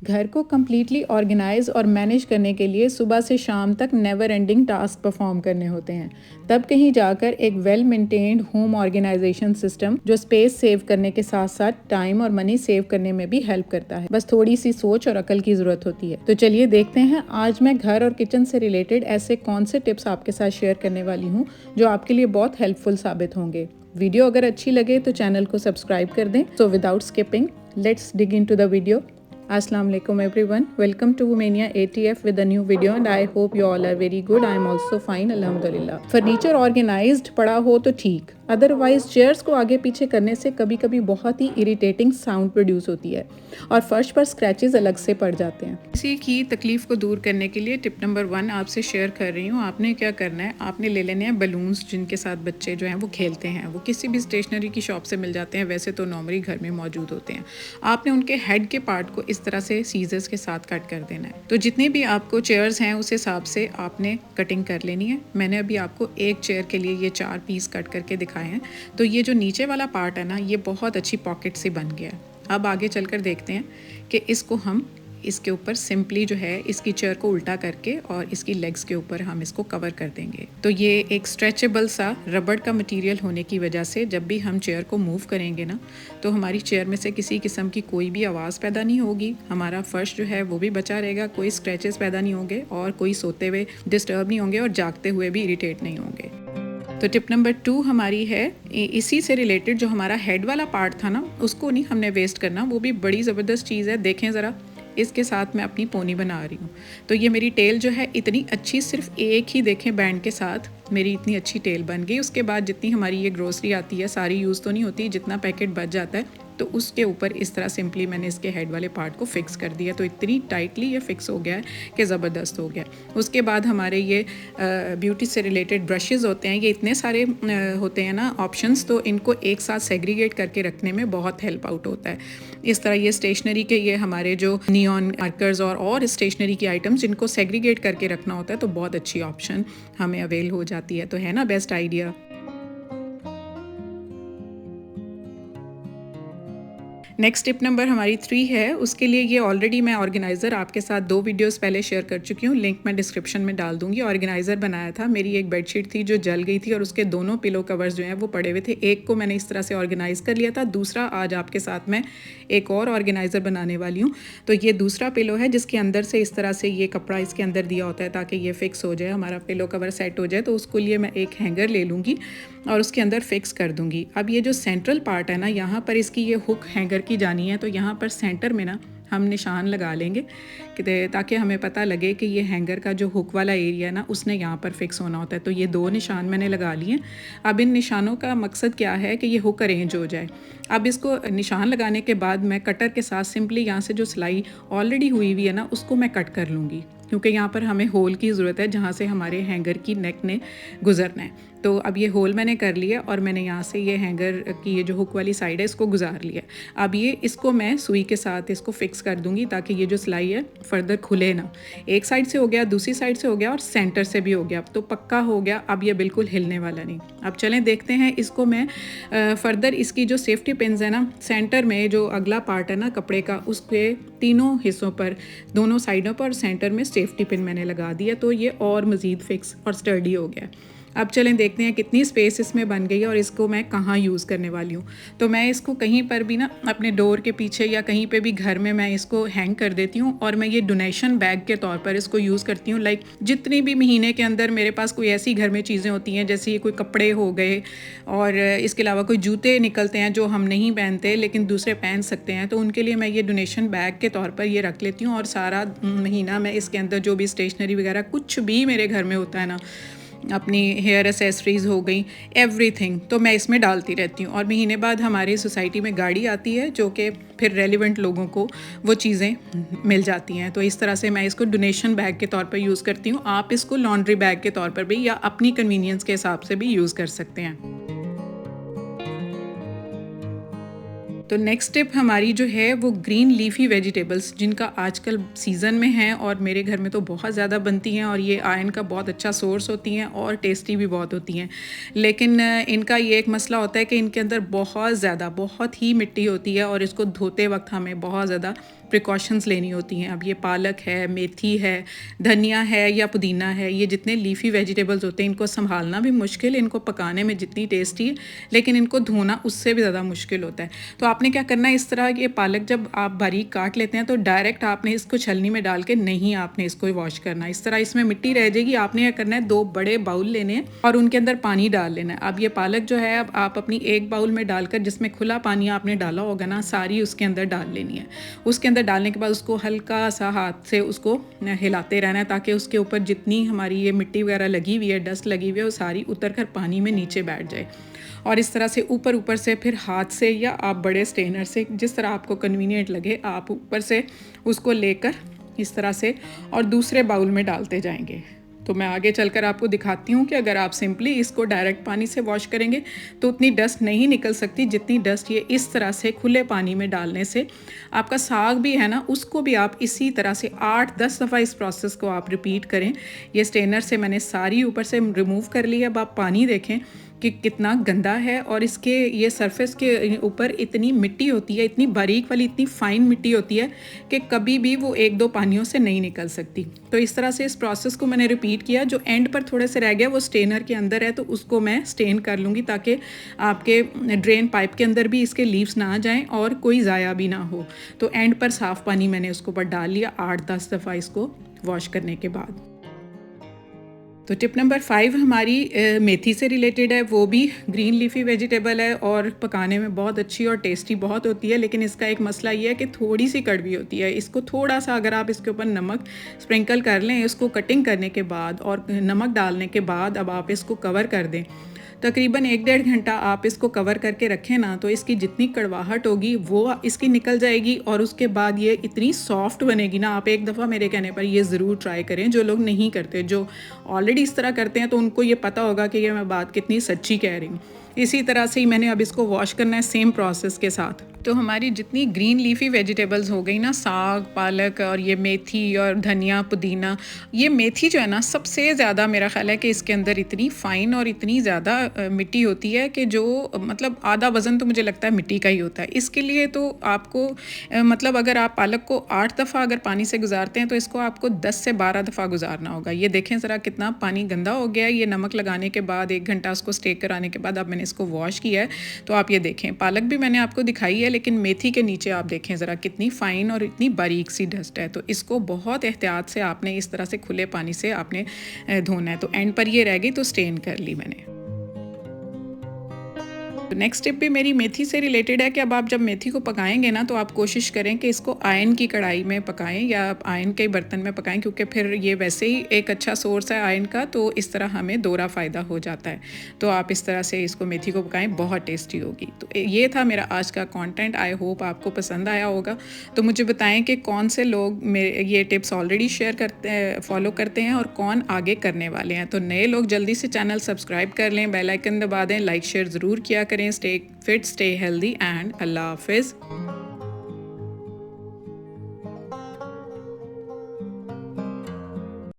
घर को completely organise और मैनेज करने के लिए सुबह से शाम तक नेवर एंडिंग टास्क परफॉर्म करने होते हैं। तब कहीं जाकर एक well maintained home organization system जो स्पेस सेव करने के साथ साथ टाइम और मनी सेव करने में भी हेल्प करता है। बस थोड़ी सी सोच और अकल की जरूरत होती है। तो चलिए देखते हैं आज मैं घर और किचन से रिलेटेड ऐसे कौन से टिप्स आपके साथ शेयर करने वाली हूँ जो आपके लिए बहुत हेल्पफुल साबित होंगे। वीडियो अगर अच्छी लगे तो चैनल को सब्सक्राइब कर दें। So without skipping let's dig into the video. Assalamu alaikum everyone. Welcome to Womania ATF with a new video and I hope you all are very good. I am also fine alhamdulillah. Furniture organized पड़ा हो तो ठीक, otherwise chairs को आगे पीछे करने से कभी कभी बहुत ही इरिटेटिंग साउंड प्रोड्यूस होती है और फर्श पर स्क्रैचेस अलग से पड़ जाते हैं। इसी की तकलीफ को दूर करने के लिए टिप नंबर 1 आपसे शेयर कर रही हूँ। आपने क्या करना है, आपने ले लेने हैं बलून्स जिनके साथ बच्चे जो हैं वो खेलते हैं। वो किसी भी स्टेशनरी की शॉप से मिल जाते हैं, वैसे तो नॉर्मली घर में मौजूद होते हैं। आपने उनके हेड के पार्ट को इस तरह से सीजर्स के साथ कट कर देना है। तो जितने भी आपको चेयर्स हैं उस हिसाब से आपने कटिंग कर लेनी है। मैंने अभी आपको एक चेयर के लिए ये 4 पीस कट करके दिखाए हैं। तो ये जो नीचे वाला पार्ट है ना, ये बहुत अच्छी पॉकेट से बन गया है। अब आगे चलकर देखते हैं कि इसको हम इसके ऊपर सिंपली जो है इसकी चेयर को उल्टा करके और इसकी लेग्स के ऊपर हम इसको कवर कर देंगे। तो ये एक स्ट्रेचेबल सा रबड़ का मटेरियल होने की वजह से जब भी हम चेयर को मूव करेंगे ना, तो हमारी चेयर में से किसी किस्म की कोई भी आवाज़ पैदा नहीं होगी। हमारा फर्श जो है वो भी बचा रहेगा, कोई स्क्रैचेस पैदा नहीं होंगे और कोई सोते हुए डिस्टर्ब नहीं होंगे और जागते हुए भी इरिटेट नहीं होंगे। तो टिप नंबर 2 हमारी है इसी से रिलेटेड, जो हमारा हेड वाला पार्ट था ना, उसको नहीं हमने वेस्ट करना। वो भी बड़ी ज़बरदस्त चीज़ है। देखें ज़रा, इसके साथ मैं अपनी पोनी बना रही हूँ। तो ये मेरी टेल जो है इतनी अच्छी, सिर्फ एक ही देखें बैंड के साथ मेरी इतनी अच्छी टेल बन गई। उसके बाद जितनी हमारी ये ग्रोसरी आती है सारी यूज़ तो नहीं होती, जितना पैकेट बच जाता है तो उसके ऊपर इस तरह सिंपली मैंने इसके हेड वाले पार्ट को फिक्स कर दिया। तो इतनी टाइटली ये फिक्स हो गया है कि ज़बरदस्त हो गया। उसके बाद हमारे ये ब्यूटी से रिलेटेड ब्रशेज़ होते हैं, ये इतने सारे होते हैं ना ऑप्शंस, तो इनको एक साथ सेग्रीगेट करके रखने में बहुत हेल्प आउट होता है। इस तरह ये स्टेशनरी के ये हमारे जो नियॉन मार्कर्स और स्टेशनरी की आइटम्स जिनको सेग्रीगेट करके रखना होता है, तो बहुत अच्छी ऑप्शन हमें अवेल हो जाती है। तो है ना best idea. Next tip number हमारी 3 है। उसके लिए ये ऑलरेडी मैं ऑर्गेनाइज़र आपके साथ 2 वीडियोस पहले शेयर कर चुकी हूँ, लिंक मैं डिस्क्रिप्शन में डाल दूँगी। ऑर्गेनाइज़र बनाया था, मेरी एक बेडशीट थी जो जल गई थी और उसके दोनों पिलो कवर्स जो हैं वो पड़े हुए थे। एक को मैंने इस तरह से ऑर्गेनाइज़ कर लिया था, दूसरा आज आपके साथ मैं एक और ऑर्गेनाइज़र बनाने वाली हूँ। तो ये दूसरा पिलो है जिसके अंदर से इस तरह से ये कपड़ा इसके अंदर दिया होता है ताकि ये फिक्स हो जाए, हमारा पिलो कवर सेट हो जाए। तो उसके लिए मैं एक हैंगर ले लूँगी और उसके अंदर फिक्स कर दूँगी। अब ये जो सेंट्रल पार्ट है ना, यहाँ पर इसकी ये हुक हैंगर की जानी है। तो यहाँ पर सेंटर में ना हम निशान लगा लेंगे ताकि हमें पता लगे कि ये हैंगर का जो हुक वाला एरिया है ना, उसने यहाँ पर फिक्स होना होता है। तो ये 2 निशान मैंने लगा लिए। अब इन निशानों का मकसद क्या है कि ये हुक अरेंज हो जाए। अब इसको निशान लगाने के बाद मैं कटर के साथ सिंपली यहाँ से जो सिलाई ऑलरेडी हुई हुई है ना, उसको मैं कट कर लूँगी, क्योंकि यहाँ पर हमें होल की ज़रूरत है जहाँ से हमारे हैंगर की नेक ने गुजरना है। तो अब ये होल मैंने कर लिया और मैंने यहाँ से ये हैंगर की ये जो हुक वाली साइड है इसको गुजार लिया। अब ये इसको मैं सुई के साथ इसको फिक्स कर दूँगी ताकि ये जो सिलाई है फर्दर खुले ना। एक साइड से हो गया, दूसरी साइड से हो गया और सेंटर से भी हो गया। अब तो पक्का हो गया, अब ये बिल्कुल हिलने वाला नहीं। अब चलें देखते हैं इसको मैं फर्दर इसकी जो सेफ्टी पिन्स है ना, सेंटर में जो अगला पार्ट है ना कपड़े का, उसके तीनों हिस्सों पर, दोनों साइडों पर सेंटर में सेफ्टी पिन मैंने लगा दिया। तो ये और मज़ीद फिक्स और स्टर्डी हो गया। अब चलें देखते हैं कितनी स्पेस इसमें बन गई है और इसको मैं कहाँ यूज़ करने वाली हूँ। तो मैं इसको कहीं पर भी ना अपने डोर के पीछे या कहीं पे भी घर में मैं इसको हैंग कर देती हूँ और मैं ये डोनेशन बैग के तौर पर इसको यूज़ करती हूँ। लाइक जितनी भी महीने के अंदर मेरे पास कोई ऐसी घर में चीज़ें होती हैं, जैसे ये कोई कपड़े हो गए और इसके अलावा कोई जूते निकलते हैं जो हम नहीं पहनते लेकिन दूसरे पहन सकते हैं, तो उनके लिए मैं ये डोनेशन बैग के तौर पर ये रख लेती हूँ। और सारा महीना मैं इसके अंदर जो भी स्टेशनरी वगैरह कुछ भी मेरे घर में होता है ना, अपनी हेयर एसेसरीज़ हो गई, एवरीथिंग, तो मैं इसमें डालती रहती हूँ। और महीने बाद हमारी सोसाइटी में गाड़ी आती है जो कि फिर रेलिवेंट लोगों को वो चीज़ें मिल जाती हैं। तो इस तरह से मैं इसको डोनेशन बैग के तौर पर यूज़ करती हूँ। आप इसको लॉन्ड्री बैग के तौर पर भी या अपनी कन्वीनियंस के हिसाब से भी यूज़ कर सकते हैं। तो नेक्स्ट टिप हमारी जो है वो ग्रीन लीफी वेजिटेबल्स, जिनका आजकल सीज़न में है और मेरे घर में तो बहुत ज़्यादा बनती हैं और ये आयरन का बहुत अच्छा सोर्स होती हैं और टेस्टी भी बहुत होती हैं। लेकिन इनका ये एक मसला होता है कि इनके अंदर बहुत ही मिट्टी होती है और इसको धोते वक्त हमें बहुत ज़्यादा प्रिकॉशंस लेनी होती हैं। अब ये पालक है, मेथी है, धनिया है या पुदीना है, ये जितने लीफी वेजिटेबल्स होते हैं इनको संभालना भी मुश्किल, इनको पकाने में जितनी टेस्टी है लेकिन इनको धोना उससे भी ज़्यादा मुश्किल होता है। तो आपने क्या करना है, इस तरह ये पालक जब आप बारीक काट लेते हैं तो डायरेक्ट आपने इसको छलनी में डाल के नहीं आपने इसको वॉश करना। इस तरह इसमें मिट्टी रह जाएगी। आपने क्या करना है, 2 बड़े बाउल लेने हैं और उनके अंदर पानी डाल लेना है। अब ये पालक जो है अब आप अपनी एक बाउल में डालकर, जिसमें खुला पानी आपने डाला होगा ना, सारी उसके अंदर डाल लेनी है। उसके अंदर डालने के बाद उसको हल्का सा हाथ से उसको हिलाते रहना है ताकि उसके ऊपर जितनी हमारी ये मिट्टी वगैरह लगी हुई है, डस्ट लगी हुई है, वो सारी उतर कर पानी में नीचे बैठ जाए। और इस तरह से ऊपर से फिर हाथ से या आप बड़े स्ट्रेनर से, जिस तरह आपको कन्वीनियंट लगे, आप ऊपर से उसको लेकर इस तरह से और दूसरे बाउल में डालते जाएंगे। तो मैं आगे चलकर आपको दिखाती हूँ कि अगर आप सिंपली इसको डायरेक्ट पानी से वॉश करेंगे तो उतनी डस्ट नहीं निकल सकती जितनी डस्ट ये इस तरह से खुले पानी में डालने से। आपका साग भी है ना, उसको भी आप इसी तरह से 8-10 दफ़ा इस प्रोसेस को आप रिपीट करें। ये स्ट्रेनर से मैंने सारी ऊपर से रिमूव कर ली है। अब आप पानी देखें कि कितना गंदा है और इसके ये सरफेस के ऊपर इतनी मिट्टी होती है, इतनी बारीक वाली, इतनी फाइन मिट्टी होती है कि कभी भी वो 1-2 पानियों से नहीं निकल सकती। तो इस तरह से इस प्रोसेस को मैंने रिपीट किया। जो एंड पर थोड़े से रह गया वो स्ट्रेनर के अंदर है, तो उसको मैं स्टेन कर लूँगी ताकि आपके ड्रेन पाइप के अंदर भी इसके लीव्स ना आ जाएँ और कोई ज़ाया भी ना हो। तो एंड पर साफ़ पानी मैंने उसके ऊपर डाल लिया 8-10 दफ़ा इसको वॉश करने के बाद। तो टिप नंबर 5 हमारी मेथी से रिलेटेड है। वो भी ग्रीन लीफी वेजिटेबल है और पकाने में बहुत अच्छी और टेस्टी बहुत होती है, लेकिन इसका एक मसला ये है कि थोड़ी सी कड़वी होती है। इसको थोड़ा सा अगर आप इसके ऊपर नमक स्प्रिंकल कर लें, इसको कटिंग करने के बाद और नमक डालने के बाद अब आप इसको कवर कर दें, तकरीबन 1-1.5 घंटा आप इसको कवर करके रखें ना, तो इसकी जितनी कड़वाहट होगी वो इसकी निकल जाएगी और उसके बाद ये इतनी सॉफ्ट बनेगी ना। आप एक दफ़ा मेरे कहने पर ये ज़रूर ट्राई करें। जो लोग नहीं करते, जो ऑलरेडी इस तरह करते हैं, तो उनको ये पता होगा कि ये मैं बात कितनी सच्ची कह रही हूँ। इसी तरह से ही मैंने अब इसको वॉश करना है सेम प्रोसेस के साथ। तो हमारी जितनी ग्रीन लीफी वेजिटेबल्स हो गई ना, साग, पालक और ये मेथी और धनिया, पुदीना, ये मेथी जो है ना सबसे ज़्यादा मेरा ख्याल है कि इसके अंदर इतनी फ़ाइन और इतनी ज़्यादा मिट्टी होती है कि जो मतलब आधा वज़न तो मुझे लगता है मिट्टी का ही होता है। इसके लिए तो आपको मतलब अगर आप पालक को 8 दफ़ा अगर पानी से गुजारते हैं तो इसको आपको 10 से 12 दफ़ा गुजारना होगा। ये देखें ज़रा कितना पानी गंदा हो गया है। ये नमक लगाने के बाद 1 घंटा उसको स्टेक कराने के बाद अब मैंने इसको वॉश किया है। तो आप ये देखें, पालक भी मैंने आपको दिखाई है, लेकिन मेथी के नीचे आप देखें ज़रा कितनी फ़ाइन और इतनी बारीक सी डस्ट है। तो इसको बहुत एहतियात से आपने इस तरह से खुले पानी से आपने धोना है। तो एंड पर ये रह गई तो स्टेन कर ली मैंने। तो नेक्स्ट टिप भी मेरी मेथी से रिलेटेड है कि अब आप जब मेथी को पकाएंगे ना, तो आप कोशिश करें कि इसको आयरन की कढ़ाई में पकाएं या आयरन के बर्तन में पकाएं, क्योंकि फिर ये वैसे ही एक अच्छा सोर्स है आयरन का, तो इस तरह हमें दोहरा फ़ायदा हो जाता है। तो आप इस तरह से इसको मेथी को पकाएं, बहुत टेस्टी होगी। तो ये था मेरा आज का कंटेंट। आई होप आपको पसंद आया होगा। तो मुझे बताएं कि कौन से लोग मेरे ये टिप्स ऑलरेडी शेयर करते हैं, फॉलो करते हैं और कौन आगे करने वाले हैं। तो नए लोग जल्दी से चैनल सब्सक्राइब कर लें, बेल आइकन दबा दें, लाइक शेयर ज़रूर किया करें। Stay fit, stay healthy and अल्लाह हाफिज़।